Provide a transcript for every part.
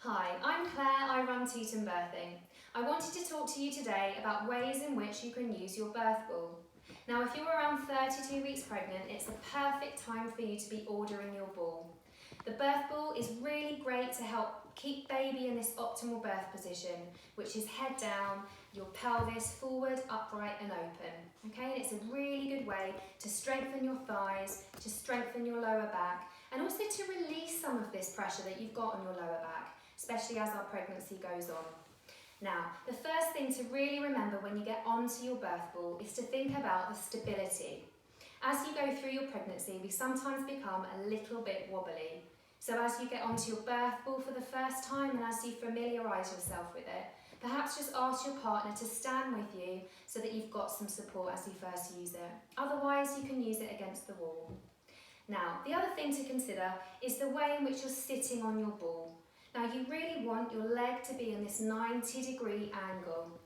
Hi, I'm Claire, I run Tutum Birthing. I wanted to talk to you today about ways in which you can use your birth ball. Now, if you're around 32 weeks pregnant, it's the perfect time for you to be ordering your ball. The birth ball is really great to help keep baby in this optimal birth position, which is head down, your pelvis forward, upright and open. Okay, and it's a really good way to strengthen your thighs, to strengthen your lower back, and also to release some of this pressure that you've got on your lower back, especially as our pregnancy goes on. Now, the first thing to really remember when you get onto your birth ball is to think about the stability. As you go through your pregnancy, we sometimes become a little bit wobbly. So as you get onto your birth ball for the first time and as you familiarise yourself with it, perhaps just ask your partner to stand with you so that you've got some support as you first use it. Otherwise, you can use it against the wall. Now, the other thing to consider is the way in which you're sitting on your ball. Now, you really want your leg to be in this 90-degree angle.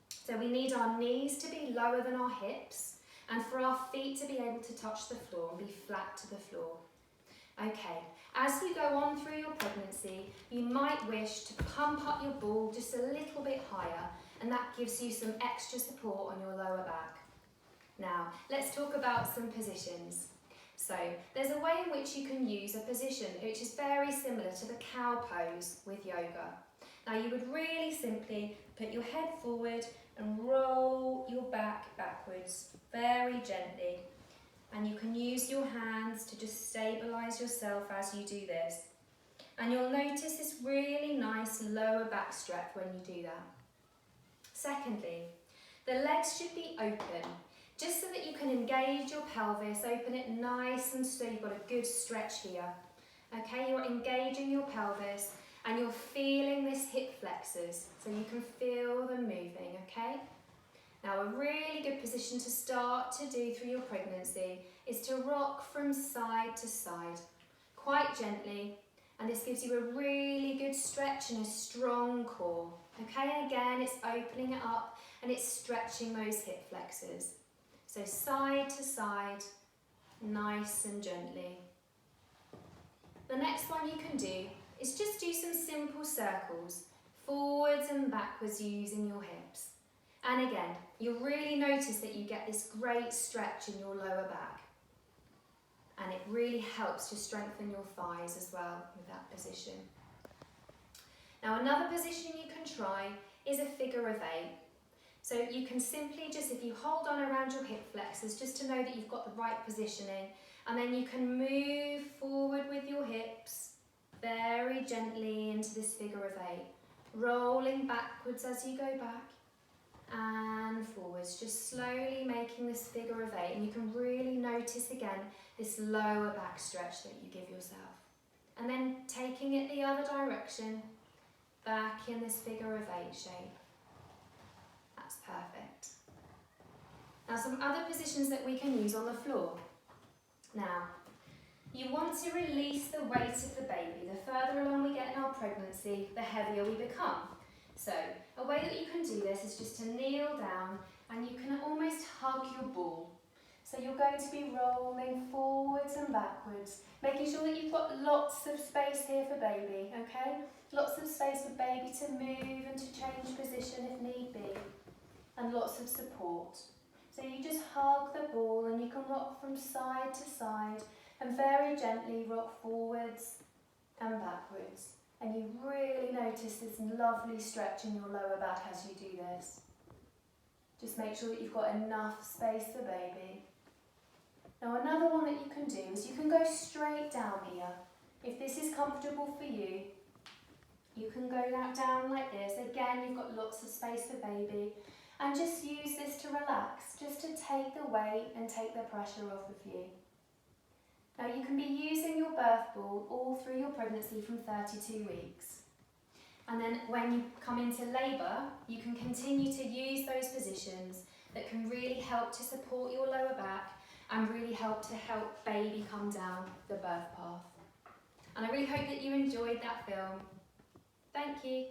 So we need our knees to be lower than our hips and for our feet to be able to touch the floor and be flat to the floor. Okay, as you go on through your pregnancy, you might wish to pump up your ball just a little bit higher, and that gives you some extra support on your lower back. Now, let's talk about some positions. So, there's a way in which you can use a position which is very similar to the cow pose with yoga. Now, you would really simply put your head forward and roll your back backwards very gently. And you can use your hands to just stabilise yourself as you do this. And you'll notice this really nice lower back stretch when you do that. Secondly, the legs should be open, just so that you can engage your pelvis, open it nice and so you've got a good stretch here. Okay, you're engaging your pelvis and you're feeling this hip flexors, so you can feel them moving, okay? Now, a really good position to start to do through your pregnancy is to rock from side to side, quite gently, and this gives you a really good stretch and a strong core. Okay, again, it's opening it up and it's stretching those hip flexors. So side to side, nice and gently. The next one you can do is just do some simple circles, forwards and backwards using your hips. And again, you'll really notice that you get this great stretch in your lower back. And it really helps to strengthen your thighs as well with that position. Now, another position you can try is a figure of 8. So you can simply just, if you hold on around your hip flexors, just to know that you've got the right positioning, and then you can move forward with your hips very gently into this figure of 8, rolling backwards as you go back and forwards, just slowly making this figure of 8, and you can really notice again this lower back stretch that you give yourself. And then taking it the other direction, back in this figure of 8 shape. That's perfect. Now, some other positions that we can use on the floor. Now, you want to release the weight of the baby. The further along we get in our pregnancy, the heavier we become. So, a way that you can do this is just to kneel down and you can almost hug your ball. So you're going to be rolling forwards and backwards, making sure that you've got lots of space here for baby, okay? Lots of space for baby to move and to change position if need be, and lots of support. So you just hug the ball and you can rock from side to side and very gently rock forwards and backwards. And you really notice this lovely stretch in your lower back as you do this. Just make sure that you've got enough space for baby. Now, another one that you can do is you can go straight down here. If this is comfortable for you, you can go down like this. Again, you've got lots of space for baby. And just use this to relax, just to take the weight and take the pressure off of you. Now, you can be using your birth ball all through your pregnancy from 32 weeks. And then when you come into labour, you can continue to use those positions that can really help to support your lower back and really help to help baby come down the birth path. And I really hope that you enjoyed that film. Thank you.